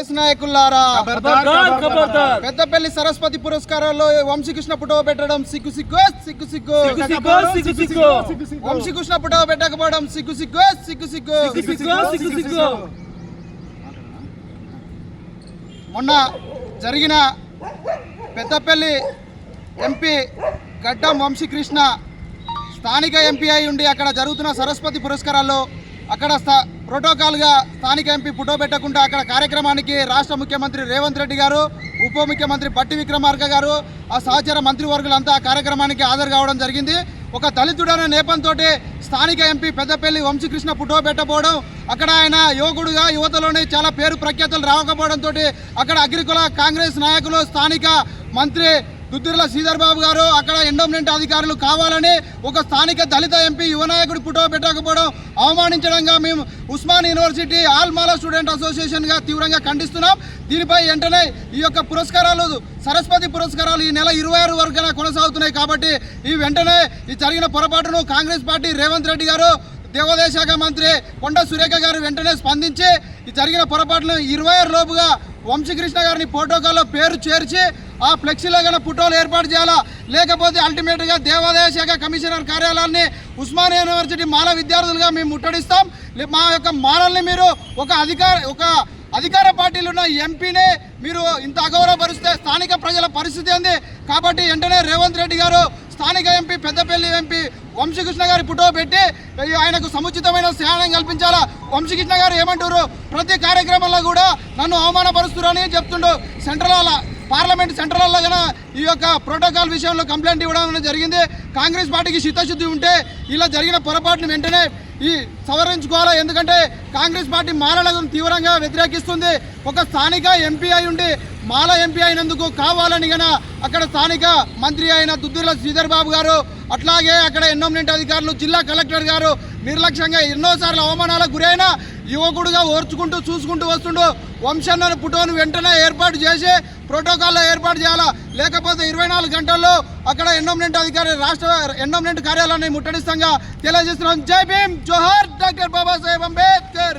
కాంగ్రెస్ నాయకులారా పెద్దపల్లి సరస్వతి పురస్కారాల్లో వంశీకృష్ణ ఫోటో పెట్టడం సిగ్గు సిగ్గు సిగ్గు సిగ్గు వంశీకృష్ణ ఫోటో పెట్టకపోవడం సిగ్గు సిగ్గు సిగ్గు సిగ్గు. మొన్న జరిగిన పెద్దపల్లి ఎంపీ గడ్డం వంశీకృష్ణ స్థానిక ఎంపీ అయి ఉండి అక్కడ జరుగుతున్న సరస్వతి పురస్కారాల్లో అక్కడ ప్రోటోకాల్గా స్థానిక ఎంపీ ఫోటో పెట్టకుండా అక్కడ కార్యక్రమానికి రాష్ట్ర ముఖ్యమంత్రి రేవంత్ రెడ్డి గారు, ఉప ముఖ్యమంత్రి బట్టి విక్రమార్క గారు, ఆ సహచర మంత్రివర్గులంతా ఆ కార్యక్రమానికి హాజరు కావడం జరిగింది. ఒక దళితుడైన నేపంతో స్థానిక ఎంపీ పెద్దపల్లి వంశీకృష్ణ ఫోటో పెట్టకపోవడం, అక్కడ ఆయన యువకుడుగా యువతలోనే చాలా పేరు ప్రఖ్యాతులు రావకపోవడంతో అక్కడ అగ్రికుల కాంగ్రెస్ నాయకులు, స్థానిక మంత్రి దుద్దిర్ల శ్రీధర్ బాబు గారు, అక్కడ ఎండోమెంట్ అధికారులు కావాలని ఒక స్థానిక దళిత ఎంపీ యువ నాయకుడు ఫోటో పెట్టకపోవడం అవమానించడంగా మేము ఉస్మాన్ యూనివర్సిటీ ఆల్ మాలా స్టూడెంట్ అసోసియేషన్గా తీవ్రంగా ఖండిస్తున్నాం. దీనిపై వెంటనే ఈ యొక్క పురస్కారాలు, సరస్వతి పురస్కారాలు ఈ నెల 26 వరకున కొనసాగుతున్నాయి కాబట్టి ఈ వెంటనే ఈ జరిగిన పొరపాటును కాంగ్రెస్ పార్టీ రేవంత్ రెడ్డి గారు, దేవాదాయ శాఖ మంత్రి కొండ సురేఖ గారు వెంటనే స్పందించి ఈ జరిగిన పొరపాటును 26 లోపుగా వంశీకృష్ణ గారిని ప్రోటోకాల్లో పేరు చేర్చి ఆ ఫ్లెక్సీలో కన్నా ఫోటోలు ఏర్పాటు చేయాలా, లేకపోతే అల్టిమేట్గా దేవాదాయ శాఖ కమిషనర్ కార్యాలయాన్ని ఉస్మాన్ యూనివర్సిటీ మాల విద్యార్థులుగా మేము ముట్టడిస్తాం. మా యొక్క మాలల్ని మీరు ఒక అధికార పార్టీలు ఉన్న ఎంపీనే మీరు ఇంత అగౌరవపరిస్తే స్థానిక ప్రజల పరిస్థితి ఏంది? కాబట్టి వెంటనే రేవంత్ రెడ్డి గారు స్థానిక ఎంపీ పెద్దపల్లి ఎంపీ వంశీకృష్ణ గారి ఫోటో పెట్టి ఆయనకు సముచితమైన సహాయం కల్పించాలా. వంశీకృష్ణ గారు ఏమంటారు, ప్రతి కార్యక్రమంలో కూడా నన్ను అవమానపరుస్తున్నారని చెప్తుండు. పార్లమెంట్ సెంట్రల్లో కన్నా ఈ యొక్క ప్రోటోకాల్ విషయంలో కంప్లైంట్ ఇవ్వడం జరిగింది. కాంగ్రెస్ పార్టీకి చిత్తశుద్ధి ఉంటే ఇలా జరిగిన పొరపాటును వెంటనే సవరించుకోవాలా. ఎందుకంటే కాంగ్రెస్ పార్టీ మాలలను తీవ్రంగా వ్యతిరేకిస్తుంది. ఒక స్థానిక ఎంపీ అయి ఉండి మాల ఎంపీ అయినందుకు కావాలని గనా అక్కడ స్థానిక మంత్రి అయిన దుద్దిర్ల శ్రీధర్ బాబు గారు, అట్లాగే అక్కడ ఎండోమెంట్ అధికారులు, జిల్లా కలెక్టర్ గారు నిర్లక్ష్యంగా ఎన్నోసార్లు అవమానాలకు గురైన యువకుడుగా ఓర్చుకుంటూ చూసుకుంటూ వస్తుండు. వంశన్న ఫోటోను వెంటనే ఏర్పాటు చేసి ప్రోటోకాల్లో ఏర్పాటు చేయాలా, లేకపోతే 24 గంటల్లో అక్కడ ఎండోమెంట్ అధికారి రాష్ట్ర ఎండోమెంట్ కార్యాలయాన్ని ముట్టడిస్తాంగా తెలియజేస్తున్నాం. జై భీమ్, జోహార్ డాక్టర్ బాబాసాహెబ్ అంబేద్కర్.